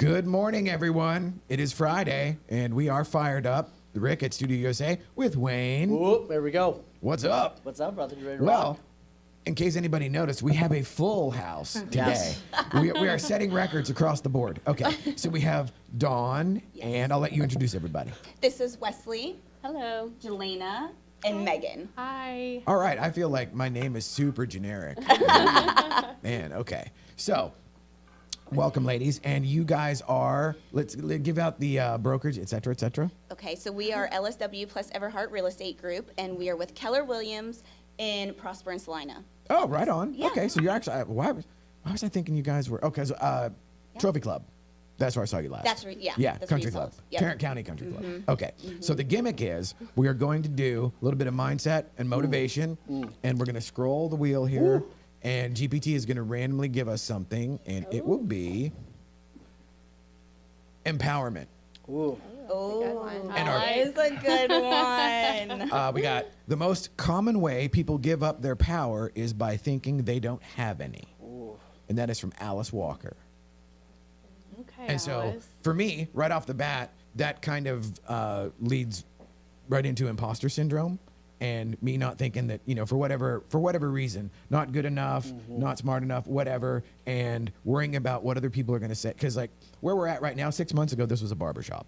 Good morning, everyone. It is Friday, and we are fired up. Rick at studioUSA with Wayne. Whoop, there we go. What's up? What's up, brother? You ready to Well, rock? in case anybody noticed, we have a full house today. Yes. We are setting records across the board. Okay, so we have Dawn, and I'll let you introduce everybody. This is Wesley, Hello. Jelena, and Megan. Hi. All right, I feel like my name is super generic. Man, okay. So, welcome, ladies. And you guys are, let's give out the brokerage, et cetera, et cetera. Okay, so we are LSW plus Everhart Real Estate Group, and we are with Keller Williams in Prosper and Salina. Oh, right on. Yeah. Okay, so you're actually, why was I thinking you guys were, okay, so Trophy Club. That's where I saw you last. That's yeah. Yeah, that's Country where you saw Club. us. Yep. Tarrant County Country Club. Okay, so the gimmick is we are going to do a little bit of mindset and motivation, and we're going to scroll the wheel here, and GPT is going to randomly give us something, and it will be empowerment. Ooh. Oh, And our- that is a good one. We got the most common way people give up their power is by thinking they don't have any, and that is from Alice Walker. Okay. And so, Alice. for me, right off the bat, that kind of leads right into imposter syndrome, and me not thinking that, you know, for whatever reason, not good enough, not smart enough, whatever, and worrying about what other people are going to say. Because like where we're at right now, 6 months ago, this was a barbershop,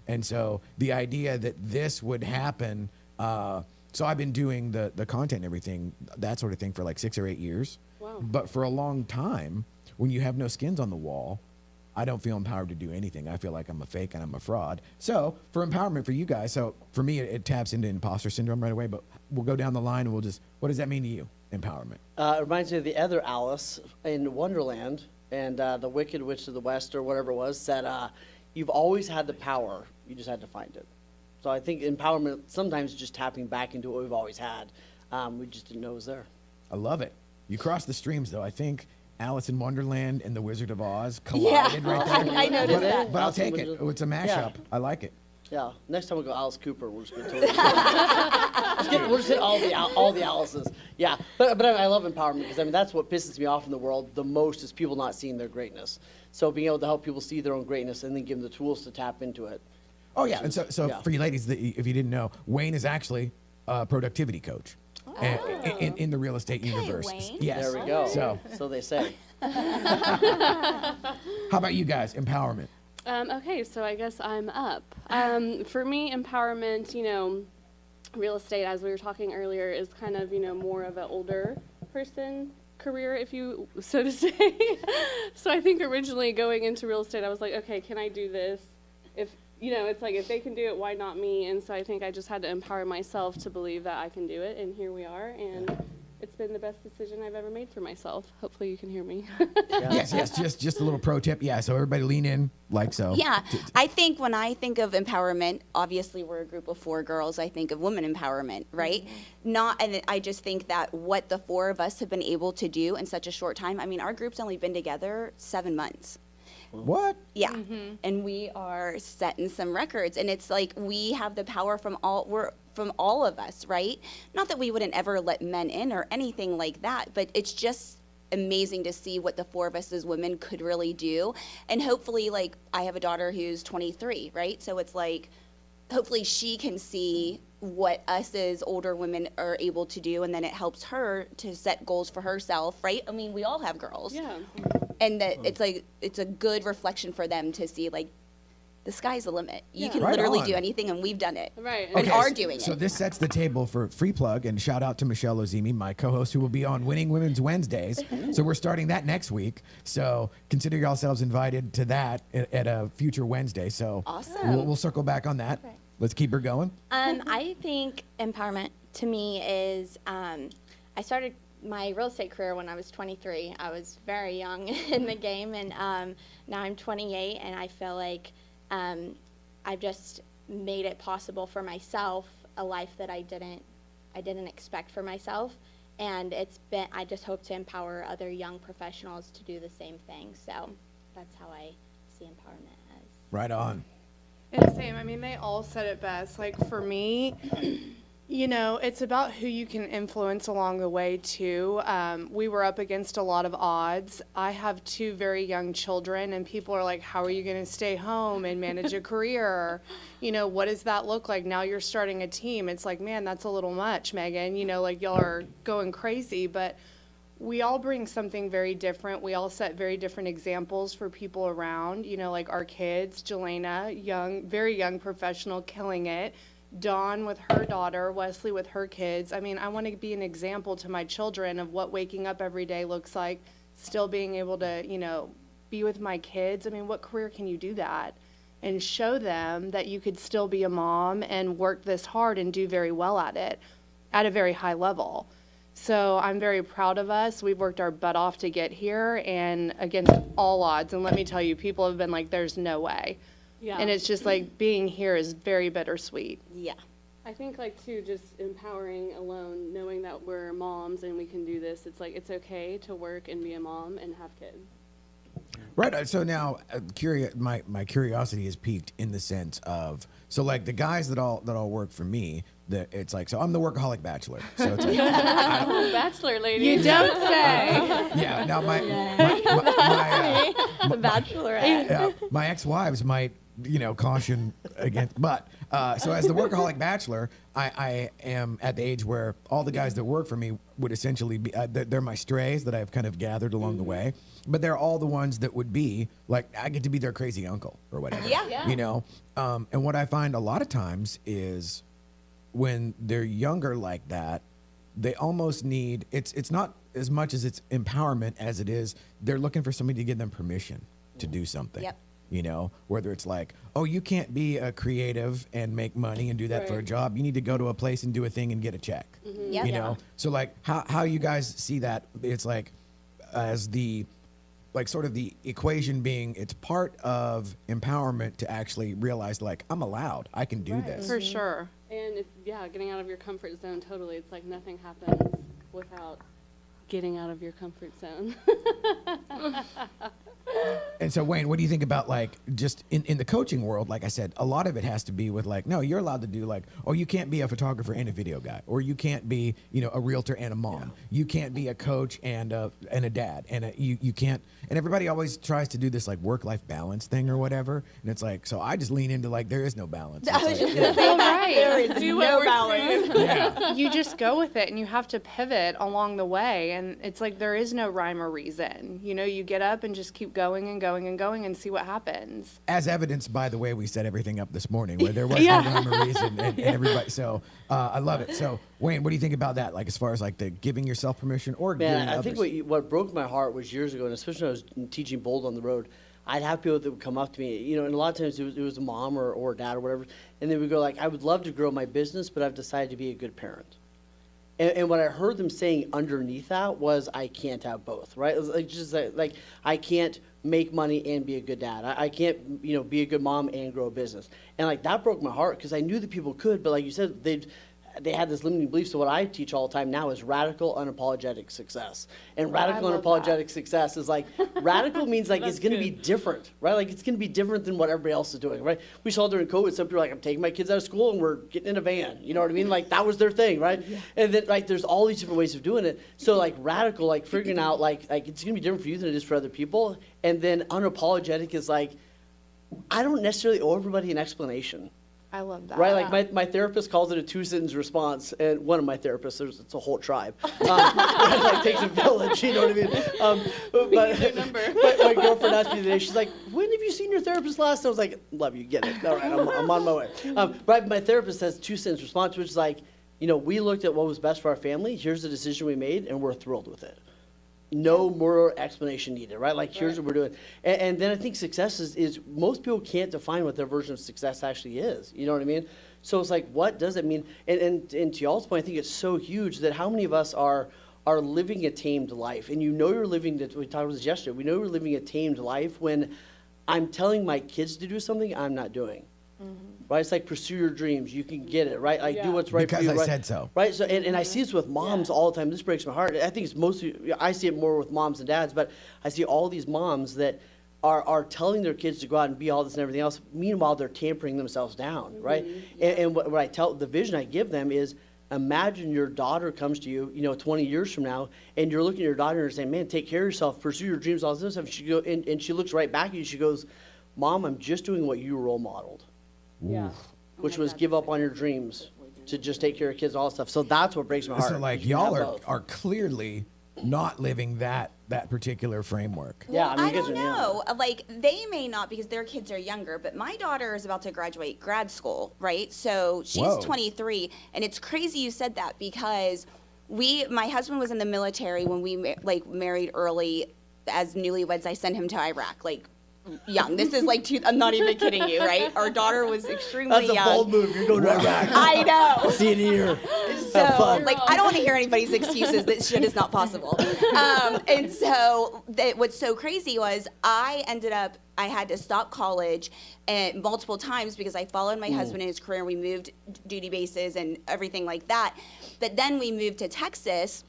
and so the idea that this would happen. So I've been doing the content and everything, that sort of thing, for like 6 or 8 years. Wow. But for a long time, when you have no skins on the wall, I don't feel empowered to do anything. I feel like I'm a fake and I'm a fraud. So for empowerment for you guys, so for me, it taps into imposter syndrome right away, but we'll go down the line and we'll just, what does that mean to you, empowerment? It reminds me of the other Alice in Wonderland, and the Wicked Witch of the West, or whatever it was, said, you've always had the power, you just had to find it. So I think empowerment sometimes is just tapping back into what we've always had. We just didn't know it was there. I love it. You cross the streams though. I think Alice in Wonderland and the Wizard of Oz collided right there. I noticed but, that. But I'll Alice in take it. Wonderland. It's a mashup. Yeah. I like it. Yeah, next time we'll go Alice Cooper. We'll just go totally we'll just hit all the Alices. Yeah, but I love empowerment because I mean that's what pisses me off in the world the most is people not seeing their greatness. So being able to help people see their own greatness and then give them the tools to tap into it. Oh yeah, and so Yeah. for you ladies, if you didn't know, Wayne is actually a productivity coach in the real estate universe. Wayne. Yes. There we go. So they say. how about you guys? Empowerment. Okay, so I guess I'm up. For me, empowerment, you know, real estate, as we were talking earlier, is kind of, you know, more of an older person career, if you so to say. So I think originally going into real estate, I was like, okay, can I do this? If you know, it's like if they can do it, why not me? And so I think I just had to empower myself to believe that I can do it, and here we are. And it's been the best decision I've ever made for myself. Hopefully you can hear me. Yes. Just a little pro tip. Yeah. So everybody lean in like so. Yeah, I think when I think of empowerment, obviously we're a group of 4 girls. I think of women empowerment, right? And I just think that what the 4 of us have been able to do in such a short time. I mean, our group's only been together 7 months. What? Yeah, and we are setting some records, and it's like we have the power from all of us, right? Not that we wouldn't ever let men in or anything like that, but it's just amazing to see what the 4 of us as women could really do. And hopefully, like, I have a daughter who's 23, right? So it's like, hopefully she can see what us as older women are able to do, and then it helps her to set goals for herself, right? I mean, we all have girls. Yeah. And that it's like, it's a good reflection for them to see, like, the sky's the limit. You Yeah. can Right literally on. do anything, and we've done it. Right. And are doing So it. this sets the table for free plug, and shout out to Michelle Ozimi, my co-host, who will be on Winning Women's Wednesdays. So we're starting that next week. So consider yourselves invited to that at a future Wednesday. So Awesome. we'll circle back on that. Let's keep her going. I think empowerment to me is I started my real estate career when I was 23. I was very young in the game, and now I'm 28, and I feel like I've just made it possible for myself, a life that I didn't expect for myself, and I just hope to empower other young professionals to do the same thing. So that's how I see empowerment as. Right on. And same. I mean, they all said it best. Like for me, You know, it's about who you can influence along the way, too. We were up against a lot of odds. I have 2 very young children, and people are like, how are you going to stay home and manage a career? You know, what does that look like? Now you're starting a team. It's like, man, that's a little much, Megan. You know, like, y'all are going crazy. But we all bring something very different. We all set very different examples for people around. You know, like our kids, Jelena, young, very young professional, killing it. Dawn with her daughter, Wesley with her kids. I mean, I want to be an example to my children of what waking up every day looks like, still being able to, you know, be with my kids. I mean, what career can you do that? And show them that you could still be a mom and work this hard and do very well at it at a very high level. So I'm very proud of us. We've worked our butt off to get here and against all odds. And let me tell you, people have been like, there's no way. Yeah. And it's just like being here is very bittersweet. Yeah. I think, like, too, just empowering alone, knowing that we're moms and we can do this. It's like, it's okay to work and be a mom and have kids. Right. So now, my curiosity is piqued in the sense of, so like the guys that all work for me, that it's like, so I'm the workaholic bachelor. So it's like, Bachelor lady. You don't say. yeah. Now my The Bachelorette. my ex-wives might, you know, caution against, but so as the workaholic bachelor, I am at the age where all the guys that work for me would essentially be, they're my strays that I've kind of gathered along the way, but they're all the ones that would be like, I get to be their crazy uncle or whatever, Yeah. you know? And what I find a lot of times is when they're younger like that, they almost need, it's not as much as it's empowerment as it is, they're looking for somebody to give them permission to do something. Yep. You know, whether it's like, oh, you can't be a creative and make money and do that for a Right. job. You need to go to a place and do a thing and get a check. Yep. You Yeah. know, so like how you guys see that? It's like as the like sort of the equation being it's part of empowerment to actually realize like I'm allowed, I can do this. For sure. And it's, yeah, getting out of your comfort zone, totally. It's like nothing happens without getting out of your comfort zone. And so, Wayne, what do you think about like just in the coaching world? Like I said, a lot of it has to be with like, no, you're allowed to do like, oh, you can't be a photographer and a video guy, or you can't be, you know, a realtor and a mom. You can't be a coach and a dad, and you can't. And everybody always tries to do this like work-life balance thing or whatever. And it's like, so I just lean into like there is no balance. I It's was like, just going to say that. right. There is Do what no works for balance. you. yeah. You just go with it and you have to pivot along the way. And it's like there is no rhyme or reason. You know, you get up and just keep going and going and going and see what happens. As evidenced by the way we set everything up this morning, where there was Yeah. no rhyme or reason, and everybody. So I love it. So Wayne, what do you think about that? Like as far as like the giving yourself permission or giving Man, I others? think what broke my heart was years ago, and especially when I was teaching Bold on the road, I'd have people that would come up to me, you know, and a lot of times it was a mom or a dad or whatever, and they would go like, I would love to grow my business, but I've decided to be a good parent. And what I heard them saying underneath that was, I can't have both, right? It was like, just like I can't make money and be a good dad. I can't, you know, be a good mom and grow a business. And like that broke my heart because I knew that people could, but like you said, they had this limiting belief. So what I teach all the time now is radical, unapologetic success. And radical, love unapologetic success is like, radical means like it's going to be different, right? Like it's going to be different than what everybody else is doing, right? We saw during COVID, some people are like, I'm taking my kids out of school and we're getting in a van. You know what I mean? Like that was their thing, right? Yeah. And then like there's all these different ways of doing it. So like radical, like figuring out like it's going to be different for you than it is for other people. And then unapologetic is like, I don't necessarily owe everybody an explanation. I love that. Right, like my therapist calls it a 2-sentence response, and one of my therapists, it's a whole tribe. It like takes a village, you know what I mean? But my girlfriend asked me today, she's like, when have you seen your therapist last? I was like, love you, get it. All right, I'm on my way. But my therapist has 2-sentence response, which is like, you know, we looked at what was best for our family, here's the decision we made, and we're thrilled with it. No more explanation needed, right? Like, here's what we're doing. And then I think success is most people can't define what their version of success actually is. You know what I mean? So it's like, what does it mean? And to y'all's point, I think it's so huge that how many of us are living a tamed life? And you know you're living, we talked about this yesterday, we know we're living a tamed life when I'm telling my kids to do something I'm not doing. Right? It's like pursue your dreams. You can get it, right? Like do what's right Because for you. I right? said so. Right? So, and I see this with moms all the time. This breaks my heart. I think it's mostly, I see it more with moms and dads, but I see all these moms that are telling their kids to go out and be all this and everything else. Meanwhile, they're tampering themselves down, right? And what I tell, the vision I give them is imagine your daughter comes to you, 20 years from now, and you're looking at your daughter and saying, man, take care of yourself, pursue your dreams, all this stuff. And she looks right back at you. She goes, Mom, I'm just doing what you role modeled, Yeah. which was give up on your dreams to just take care of kids, all that stuff. So that's what breaks my heart. So like is you have y'all both. are clearly not living that particular framework. Yeah, Well, I mean, you guys don't are young. know. Like, they may not because their kids are younger, but my daughter is about to graduate grad school, right? So she's Whoa. 23, and it's crazy you said that because my husband was in the military when we married early as newlyweds. I sent him to Iraq, young. This is I'm not even kidding you, right? Our daughter was extremely That's a young. bold move. You're going to Iraq. I know. See you in a year. So, Have fun. I don't want to hear anybody's excuses that shit is not possible. And so, what's so crazy was I had to stop college and multiple times because I followed my husband in his career. We moved duty bases and everything like that. But then we moved to Texas.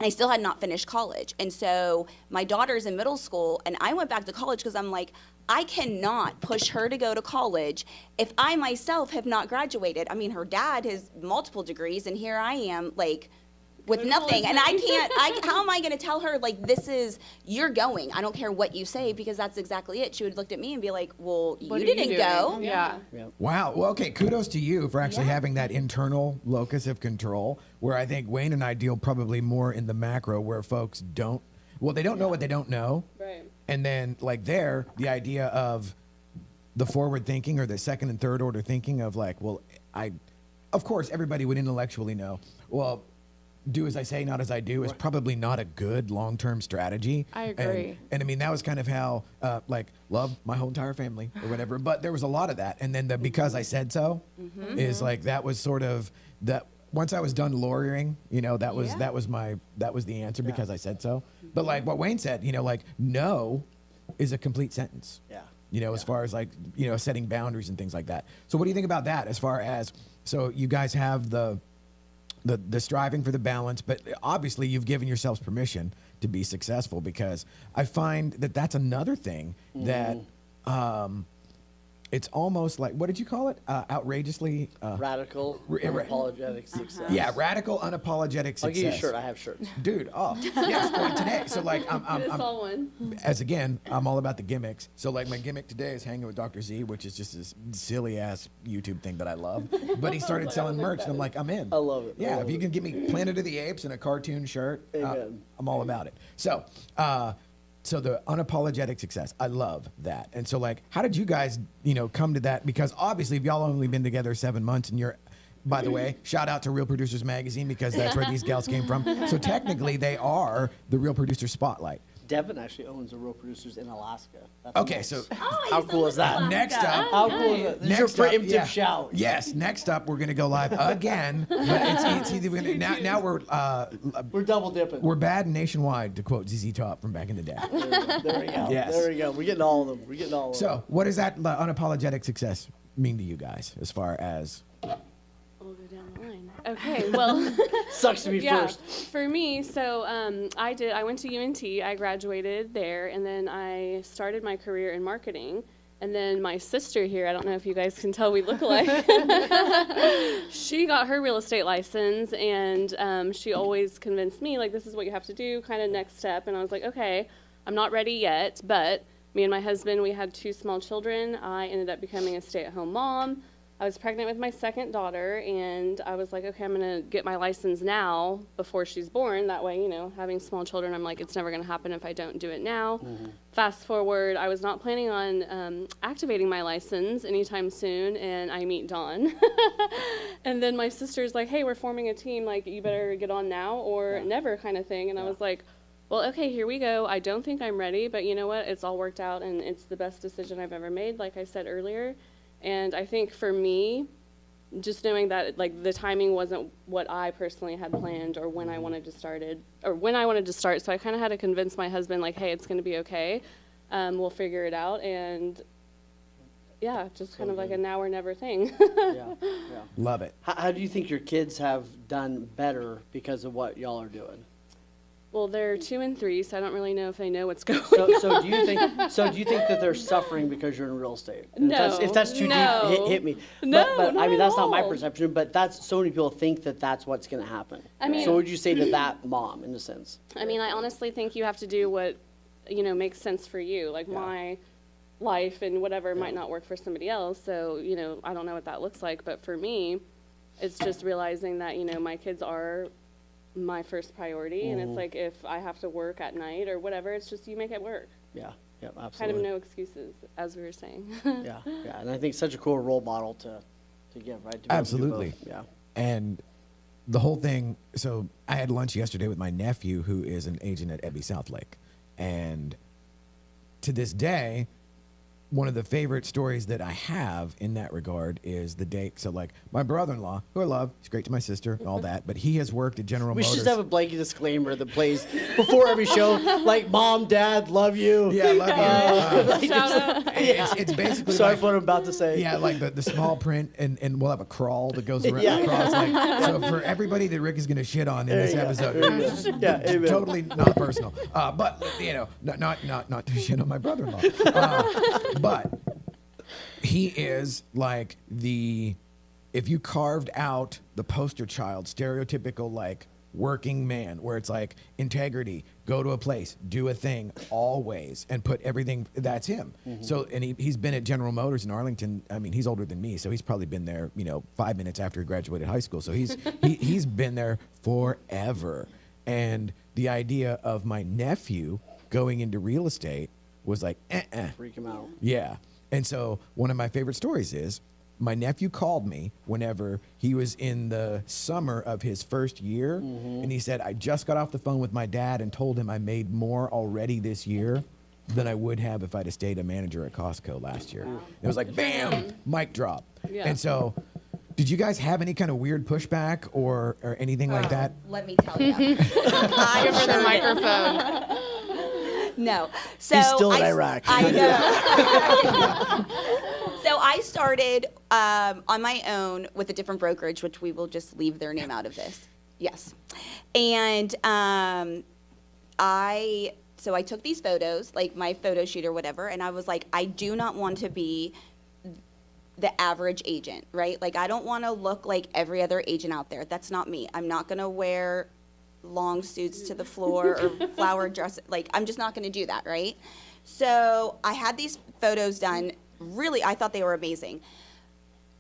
And I still had not finished college. And so my daughter's in middle school, and I went back to college because I'm like, I cannot push her to go to college if I myself have not graduated. I mean, her dad has multiple degrees, and here I am, with nothing. And how am I going to tell her, you're going. I don't care what you say, because that's exactly it. She would look at me and be like, well, What you are you didn't doing? go. Yeah. Wow. Well, okay. Kudos to you for actually Yeah. having that internal locus of control, where I think Wayne and I deal probably more in the macro, where folks they don't know what they don't know. Right. And then the idea of the forward thinking or the second and third order thinking of of course, everybody would intellectually know, well, do as I say, not as I do is probably not a good long-term strategy. I agree. And I mean, that was kind of how, love my whole entire family or whatever, but there was a lot of that. And then the because I said so is that was sort of that. Once I was done lawyering, that was the answer because I said so. But like what Wayne said, no is a complete sentence. Yeah. As far as setting boundaries and things like that. So what do you think about that as far as, so you guys have the striving for the balance, but obviously you've given yourselves permission to be successful, because I find that that's another thing that it's almost like, what did you call it? Outrageously Radical, unapologetic success. Yeah, radical unapologetic success. I'll give you a shirt. I have shirts. Dude, yes, well, today. So It's all one. I'm all about the gimmicks. So my gimmick today is hanging with Dr. Z, which is just this silly ass YouTube thing that I love. But he started selling merch, and I'm like, I'm in. I love it. I Yeah, love if you it. can give me Planet of the Apes and a cartoon shirt, Amen. I'm all about it. So the unapologetic success, I love that. And so how did you guys, come to that? Because obviously, if y'all only been together 7 months, and by the way, shout out to Real Producers Magazine, because that's where these gals came from. So technically, they are the Real Producer Spotlight. Devin actually owns the Real Producers in Alaska. That's Okay, nice. so How cool is that? next up, How cool is that? This is your Next up, preemptive yeah. shout. Yes, next up we're gonna go live again. But it's either now We're double dipping. we're bad nationwide, to quote ZZ Top from back in the day. There we go. Yes. There we go. We're getting all of them. We're getting all of them. So what does that unapologetic success mean to you guys, as far as? We'll go down the line. Okay, well, Sucks to be yeah, first. for me, so I went to UNT, I graduated there, and then I started my career in marketing. And then my sister here, I don't know if you guys can tell we look alike, she got her real estate license, and she always convinced me, this is what you have to do, kind of next step. And I was like, okay, I'm not ready yet, but me and my husband, we had 2 small children. I ended up becoming a stay-at-home mom. I was pregnant with my second daughter, and I was like, okay, I'm going to get my license now before she's born. That way, having small children, I'm like, it's never going to happen if I don't do it now. Mm-hmm. Fast forward, I was not planning on activating my license anytime soon, and I meet Dawn. And then my sister's like, hey, we're forming a team. You better get on now or never, kind of thing. And I was like, well, okay, here we go. I don't think I'm ready, but you know what? It's all worked out, and it's the best decision I've ever made, like I said earlier. And I think for me, just knowing that the timing wasn't what I personally had planned or when I wanted to start. So I kind of had to convince my husband, hey, it's going to be okay. We'll figure it out. And yeah, just kind of like a now or never thing. Yeah. Love it. How do you think your kids have done better because of what y'all are doing? Well, they're 2 and 3, so I don't really know if they know what's going So, on. so do you think that they're suffering because you're in real estate? And No, if that's too no. deep, hit me. No, but I not mean at that's not my all. perception. But that's so many people think that that's what's going to happen. I mean- so what would you say to that mom in a sense? I mean, I honestly think you have to do what, makes sense for you. Like my life and whatever might not work for somebody else. So, I don't know what that looks like. But for me, it's just realizing that, my kids are my first priority. And it's like if I have to work at night or whatever, it's just you make it work. Yeah, yeah, Kind absolutely. of no excuses, as we were saying. Yeah, and I think such a cool role model to give, right? To be able to do Absolutely. both. Yeah. And the whole thing, so I had lunch yesterday with my nephew, who is an agent at Ebby Southlake. And to this day, one of the favorite stories that I have in that regard is the day. So, like, my brother-in-law, who I love, he's great to my sister and all that, but he has worked at General We should Motors. just have a blanket disclaimer that plays before every show, like "Mom, Dad, love you." Yeah, I love you. Shout out. It's basically Sorry like, for what I'm about to say. yeah, like the small print, and we'll have a crawl that goes around, Yeah. across. Like, so for everybody that Rick is going to shit on in this There you go. episode, There you go. Yeah, amen. totally not personal. But not to shit on my brother-in-law. But he is like if you carved out the poster child, stereotypical like working man, where it's like integrity, go to a place, do a thing always, and put everything, that's him. So, and he's been at General Motors in Arlington. I mean, he's older than me, so he's probably been there, 5 minutes after he graduated high school. So he's been there forever. And the idea of my nephew going into real estate was like, Freak him out. yeah. And so one of my favorite stories is my nephew called me whenever he was in the summer of his first year. And he said, I just got off the phone with my dad and told him I made more already this year than I would have if I'd have stayed a manager at Costco last year. It was like, bam, mic drop. Yeah. And so did you guys have any kind of weird pushback or anything like that? Let me tell you. Give her the microphone. No. So He's still in Iraq. I know. So I started on my own with a different brokerage, which we will just leave their name out of this. Yes. And I took these photos, like my photo shoot or whatever, and I was like, I do not want to be the average agent, right? Like, I don't want to look like every other agent out there. That's not me. I'm not going to wear long suits to the floor or flower dress. Like, I'm just not going to do that, right? So I had these photos done. Really, I thought they were amazing.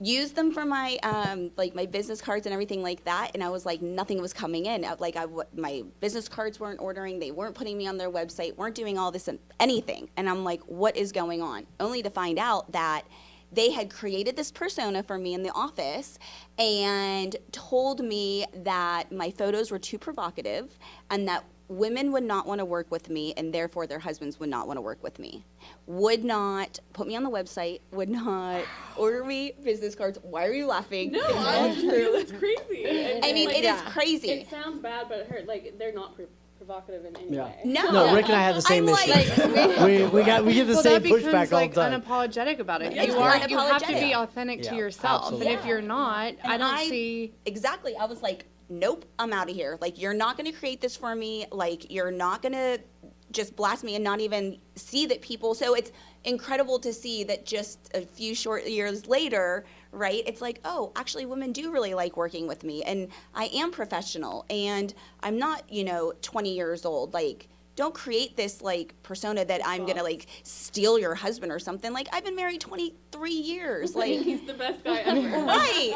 Used them for my my business cards and everything like that, and I was like, nothing was coming in. My business cards weren't ordering. They weren't putting me on their website. Weren't doing all this and anything. And I'm like, what is going on? Only to find out that they had created this persona for me in the office and told me that my photos were too provocative and that women would not want to work with me and therefore their husbands would not want to work with me. Would not put me on the website, would not order me business cards. Why are you laughing? No, It's I all was just true. it's crazy. I mean, it is crazy. It sounds bad, but they're not provocative in any Yeah. way. No. Rick and I had the same I'm issue. like- we get the Well, same that becomes pushback all like the time. unapologetic about it. It's You have to be unapologetic. authentic to Yeah, yourself, absolutely. and if you're not, I And don't see. Exactly. I was like, nope, I'm out of here. Like, you're not going to create this for me. Like, you're not going to just blast me and not even see that people. So it's incredible to see that just a few short years later, right? It's like, oh, actually, women do really like working with me. And I am professional. And I'm not, 20 years old. Like, don't create this like persona that I'm gonna like steal your husband or something. Like, I've been married 23 years. Like, He's the best guy ever. right,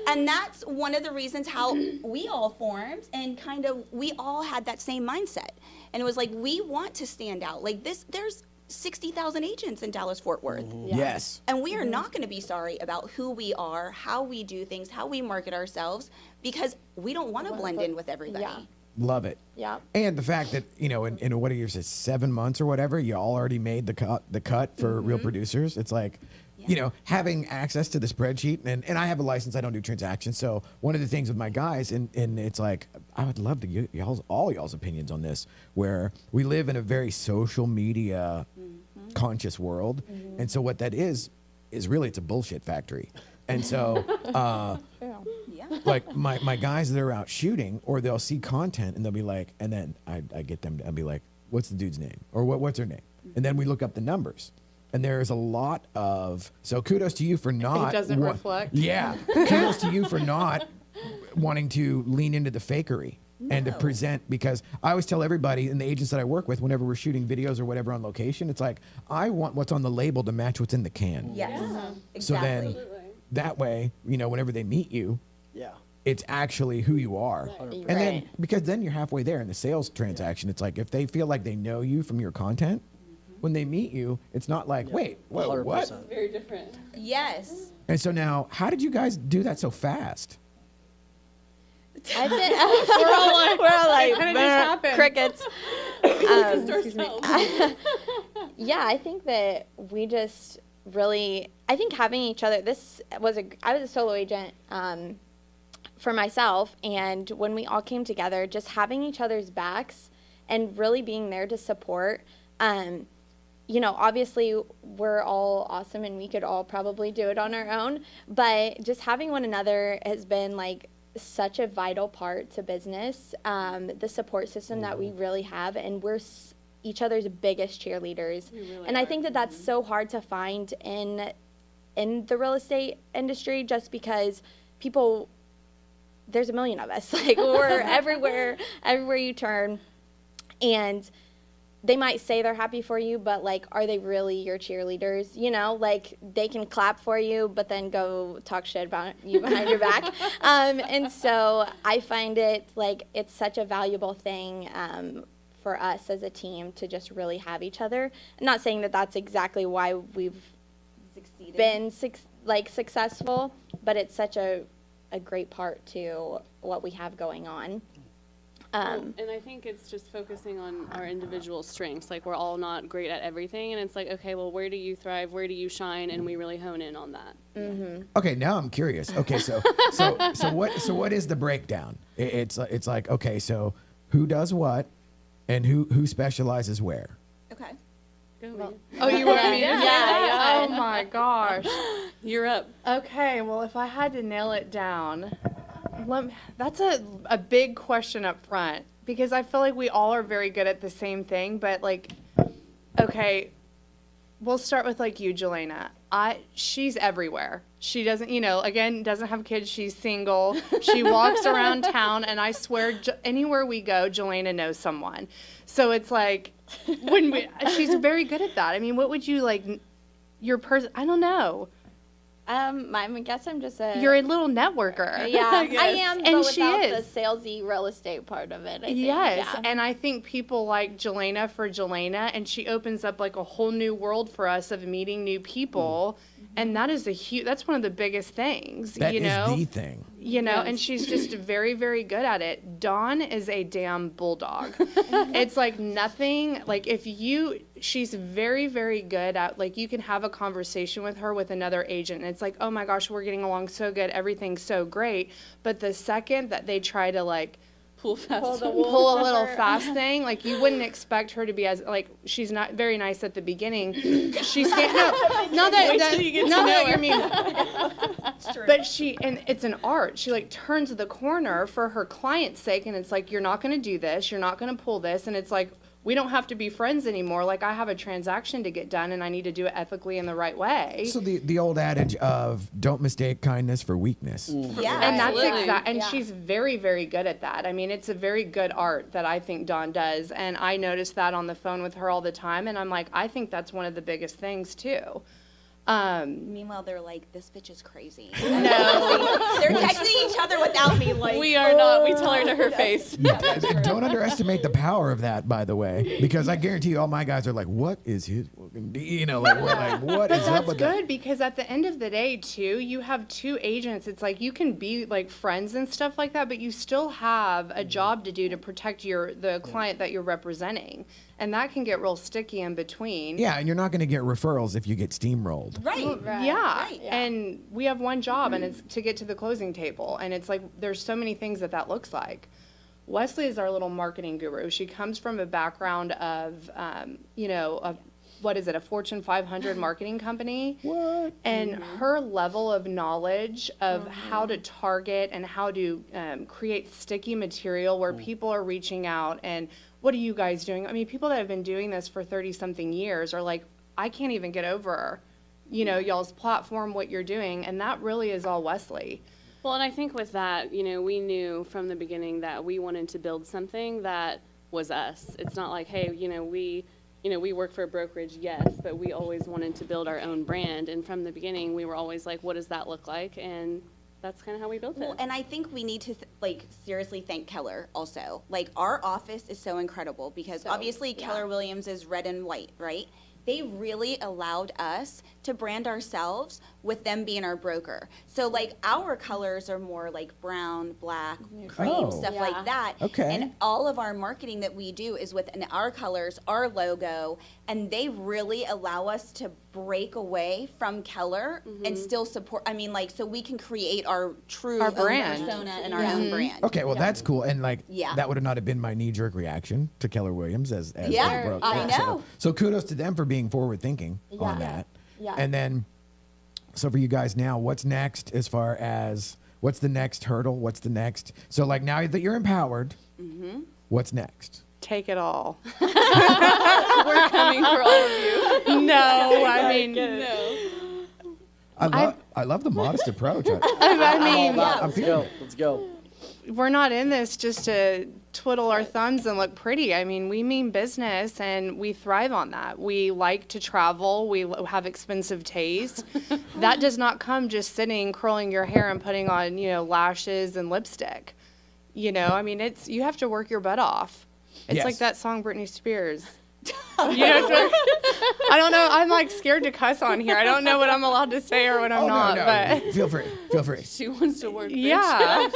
and that's one of the reasons how we all formed and kind of we all had that same mindset. And it was like, we want to stand out. Like this, there's 60,000 agents in Dallas-Fort Worth. Yes. And we are not going to be sorry about who we are, how we do things, how we market ourselves, because we don't want to blend in with everybody. Yeah. Love it. Yeah. And the fact that, in what are yours, 7 months or whatever, you all already made the cut for real producers. It's like, having access to the spreadsheet, and I have a license, I don't do transactions. So one of the things with my guys, and it's like, I would love to get all y'all's opinions on this, where we live in a very social media conscious world. And so what that is really, it's a bullshit factory. And so, Yeah. Like my guys that are out shooting, or they'll see content and they'll be like, and then I get them to be like, what's the dude's name? Or what's her name? And then we look up the numbers. And there's a lot of, so kudos to you for not. It doesn't reflect. Yeah. Kudos to you for not wanting to lean into the fakery and to present, because I always tell everybody and the agents that I work with, whenever we're shooting videos or whatever on location, it's like, I want what's on the label to match what's in the can. Yes. So then Exactly. that way, whenever they meet you, Yeah. it's actually who you are. And then, Right. because then you're halfway there in the sales transaction. It's like, if they feel like they know you from your content, when they meet you, it's not like, wait, what? 100%. Very different. Yes. And so now, how did you guys do that so fast? I've been, we're all like, kinda just "Brr," happened. crickets. Excuse me. Yeah, I think that we just really, I think having each other, I was a solo agent for myself, and when we all came together, just having each other's backs and really being there to support, obviously we're all awesome and we could all probably do it on our own, but just having one another has been like such a vital part to business, the support system that we really have, and we're each other's biggest cheerleaders. really And I are. think that that's so hard to find in the real estate industry, just because there's a million of us. Like, we're everywhere you turn, and they might say they're happy for you, but like, are they really your cheerleaders? Like, they can clap for you, but then go talk shit about you behind your back. And so I find it like it's such a valuable thing for us as a team to just really have each other. I'm not saying that that's exactly why we've Succeeded. been successful, but it's such a great part to what we have going on. And I think it's just focusing on our individual strengths. Like, we're all not great at everything, and it's like, okay, well, where do you thrive? Where do you shine? And we really hone in on that. Okay, now I'm curious. Okay, so what is the breakdown? It's like, okay, so who does what, and who specializes where? Okay. Oh, you want me to Yeah, say that? yeah. Oh my gosh. You're up. Okay, well, if I had to nail it down, that's a big question up front, because I feel like we all are very good at the same thing, but like, okay, we'll start with like you, Jelena. She's everywhere. She doesn't, again, doesn't have kids. She's single. She walks around town, and I swear, anywhere we go, Jelena knows someone. So it's like, she's very good at that. I mean, what would you like, I don't know. I guess I'm just You're a little networker. yeah, I am, but And she without is. the salesy real estate part of it. I think. Yes, Yeah. and I think people like Jelena for Jelena, and she opens up like a whole new world for us of meeting new people, and that is that's one of the biggest things, That you is know. the thing. And she's just very, very good at it. Dawn is a damn bulldog. It's like nothing, like she's very, very good at, like, you can have a conversation with her with another agent, and it's like, oh my gosh, we're getting along so good, everything's so great. But the second that they try to, like, Pull fast. pull a little fast thing, like, you wouldn't expect her to be as, like, she's not very nice at the beginning. She's no, that you're mean. But and it's an art. She like turns the corner for her client's sake, and it's like, you're not going to do this, you're not going to pull this, and it's like, we don't have to be friends anymore. Like, I have a transaction to get done, and I need to do it ethically in the right way. So the old adage of don't mistake kindness for weakness. Yeah. And that's Absolutely. and she's very, very good at that. I mean, it's a very good art that I think Dawn does, and I notice that on the phone with her all the time, and I'm like, I think that's one of the biggest things too. Meanwhile, they're like, this bitch is crazy. No, They're texting each other without me. Like, We are not. We tell her to her face. Don't underestimate the power of that, by the way, because I guarantee you all my guys are like, what is his, what is up that's with good that? because at the end of the day, too, you have two agents. It's like you can be like friends and stuff like that, but you still have a job to do to protect the client that you're representing, and that can get real sticky in between. Yeah, and you're not going to get referrals if you get steamrolled. right. Yeah. Right. And we have one job, and it's to get to the closing table. And it's like, there's so many things that looks like. Wesley is our little marketing guru. She comes from a background of, what is it, a Fortune 500 marketing company. What? And her level of knowledge of how to target and how to create sticky material where people are reaching out and what are you guys doing? I mean, people that have been doing this for 30-something years are like, I can't even get over, y'all's platform, what you're doing. And that really is all Wesley. Well, and I think with that, we knew from the beginning that we wanted to build something that was us. It's not like, hey, we work for a brokerage, yes, but we always wanted to build our own brand. And from the beginning, we were always like, what does that look like? And that's kind of how we built Well, it. and I think we need to seriously thank Keller also. Like, our office is so incredible because obviously Keller Williams is red and white, right? They really allowed us to brand ourselves with them being our broker. So like our colors are more like brown, black, cream, stuff like that. Okay. And all of our marketing that we do is within our colors, our logo, and they really allow us to break away from Keller and still support. I mean, like, so we can create our true Our own brand. persona and our own brand. Okay, well that's cool, and like Yeah. that would have not have been my knee-jerk reaction to Keller Williams as Yeah, the broker. I know. So kudos to them for being forward thinking on that. Yeah. And then, so for you guys now, what's next as far as what's the next hurdle? What's the next? So like now that you're empowered, what's next? Take it all. We're coming for all of you. No, I mean, I love the modest approach. I mean, I'm feeling it. Let's go. we're not in this just to twiddle our thumbs and look pretty. I mean, we mean business and we thrive on that. We like to travel. We have expensive taste. That does not come just sitting, curling your hair and putting on, lashes and lipstick. I mean, you have to work your butt off. It's Yes. like that song Britney Spears. I don't know. I'm like scared to cuss on here. I don't know what I'm allowed to say or what I'm not. no. But Feel free. Feel free. She wants to work. yeah.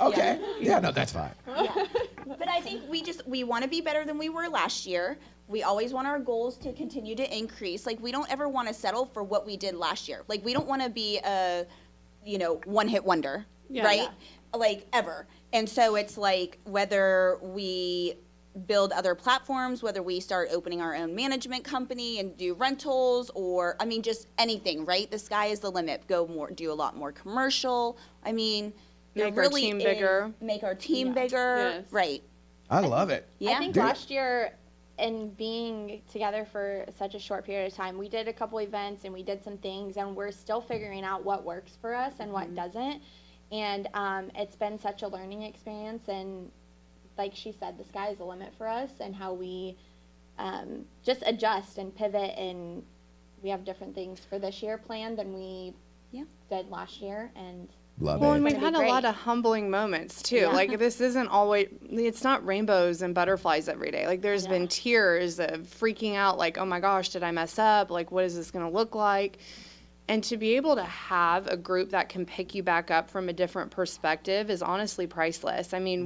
Okay. Yeah, no, that's fine. But I think we want to be better than we were last year. We always want our goals to continue to increase. Like, we don't ever want to settle for what we did last year. Like, we don't want to be a, one-hit wonder, right? Like, ever. And so it's like, whether we build other platforms, whether we start opening our own management company and do rentals, or, I mean, just anything, right? The sky is the limit. Do a lot more commercial. I mean, Make our team bigger. Make our team bigger. Yes. Right. I love it. Yeah. I think last year, in being together for such a short period of time, we did a couple events and we did some things, and we're still figuring out what works for us and what doesn't. And it's been such a learning experience. And like she said, the sky is the limit for us, and how we just adjust and pivot. And we have different things for this year planned than we did last year. And Love Well, it. and we've It's had gonna a be lot great. of humbling moments too. Yeah. Like, this isn't always, it's not rainbows and butterflies every day. Like, there's been tears of freaking out, like, oh my gosh, did I mess up? Like, what is this going to look like? And to be able to have a group that can pick you back up from a different perspective is honestly priceless. I mean,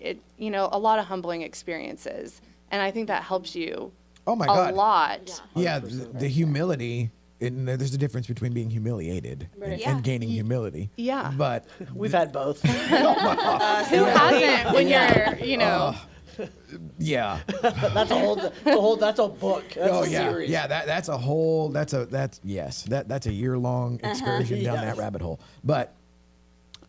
a lot of humbling experiences. And I think that helps you Oh my a God. lot. Yeah, the humility. There's a difference between being humiliated and gaining humility. Yeah. But We've had both. Who hasn't when you're, yeah. That's a book. That's Oh a yeah. series. Yeah. That's a year-long excursion down that rabbit hole. But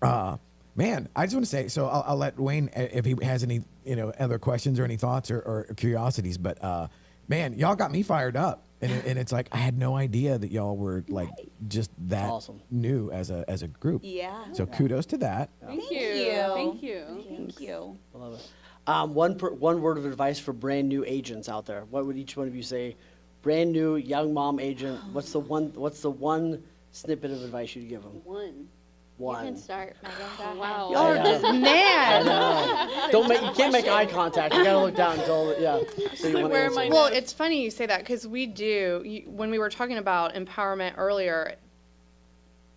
man, I just want to say. So I'll let Wayne if he has any other questions or any thoughts or curiosities. But man, y'all got me fired up. And it's like I had no idea that y'all were like just that Awesome. new as a group. Yeah. So kudos to that. Thank you. Thank you. Thank you. I love it. One word of advice for brand new agents out there. What would each one of you say? Brand new young mom agent. What's the one snippet of advice you'd give them? One. you can start, Megan. Go ahead. Wow. y'all are just, man. You can't make eye contact. You gotta look down until So you like, want where to am I answer. Well, it's funny you say that because we do. When we were talking about empowerment earlier,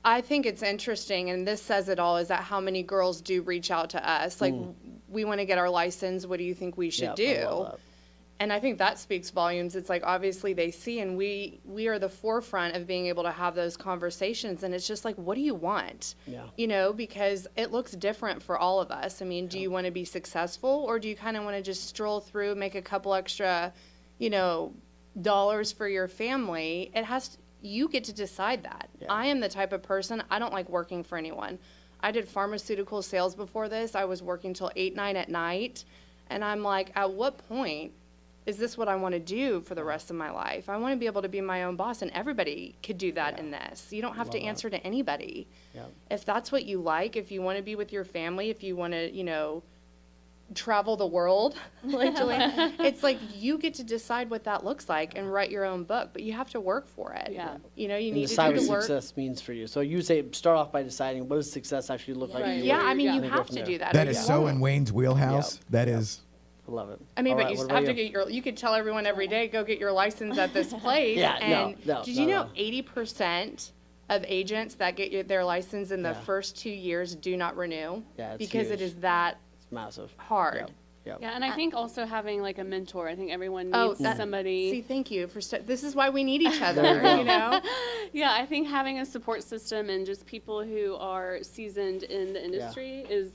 I think it's interesting, and this says it all, is that how many girls do reach out to us. Like, we want to get our license. What do you think we should Yep, I do? love that. And I think that speaks volumes. It's like, obviously they see, and we are the forefront of being able to have those conversations. And it's just like, what do you want? Yeah. Because it looks different for all of us. I mean, do you want to be successful, or do you kind of want to just stroll through, make a couple extra, dollars for your family, you get to decide that. Yeah. I am the type of person, I don't like working for anyone. I did pharmaceutical sales before this. I was working till 8, 9 at night. And I'm like, at what point is this what I want to do for the rest of my life? I want to be able to be my own boss, and everybody could do that in this. You don't have to answer to anybody. Yeah. If that's what you like, if you want to be with your family, if you want to, travel the world, like Julian, it's like you get to decide what that looks like and write your own book, but you have to work for it. Yeah. You And need to decide do what the work. success means for you. So you say start off by deciding what does success actually look like Right. to you. Yeah, I mean, Yeah. you And then go have from to there. do that. That or is you so won't. in Wayne's wheelhouse. Yep. That is. I love it. I mean, All but right, you what have about to get you could tell everyone every day, go get your license at this place. Yeah, and no, did you know no. 80% of agents that get their license in the Yeah. first 2 years do not renew? Yeah, it's because it huge. is that It's massive. hard. Yep. Yep. Yeah, and I think also having like a mentor. I think everyone Oh, needs somebody. See, thank you for this is why we need each other, There you go. you know? Yeah, I think having a support system and just people who are seasoned in the industry is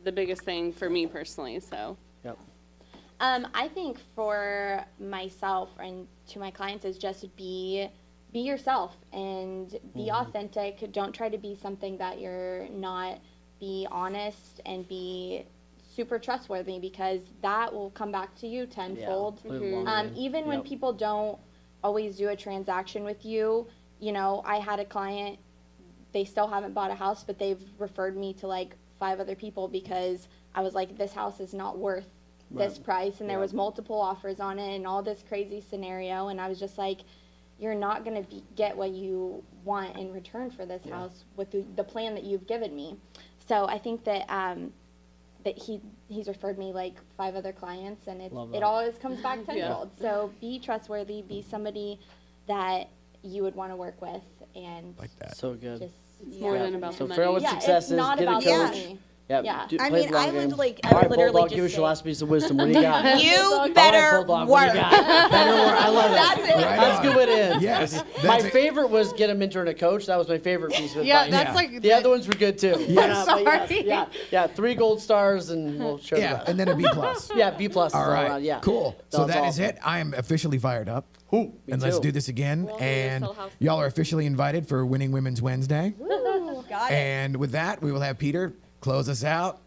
the biggest thing for me personally. So Yep. I think for myself and to my clients is just be yourself and be authentic. Don't try to be something that you're not. Be honest and be super trustworthy, because that will come back to you tenfold. Live long game. Even when Yep. people don't always do a transaction with you, I had a client, they still haven't bought a house, but they've referred me to like 5 other people because I was like, this house is not worth this Right. price. And there Yep. was multiple offers on it and all this crazy scenario. And I was just like, you're not going to get what you want in return for this house with the plan that you've given me. So I think that that he's referred me like 5 other clients, and Love it that. always comes back tenfold. So be trustworthy, be somebody that you would want to work with, and Like that. So good. just it's more than about So the figure out money. what yeah, success it's is, not get a about coach. the money. Yep. Yeah. Do- I play mean, the long I would, game. like, I All would right, literally Bulldog, just give us your say- last piece of wisdom. What do you got? You All right, better Bulldog, what do you work. got? Better work. I love it. That's it. Right That's a on. good way to end. Yes. My that's it. favorite was get a mentor and a coach. That was my favorite piece of Yeah, advice. that's Yeah. like The other ones were good too. Yes. But yes, Sorry. yeah, 3 gold stars and we'll share the Yeah, rest. and then a B plus. Yeah, B plus. All right. Around, yeah. Cool. So That's that is awesome. it. I am officially fired up. Ooh, me And let's too. do this again. Well, And we'll sell house. y'all are officially invited for Winning Women's Wednesday. Got it. And with that, we will have Peter close us out.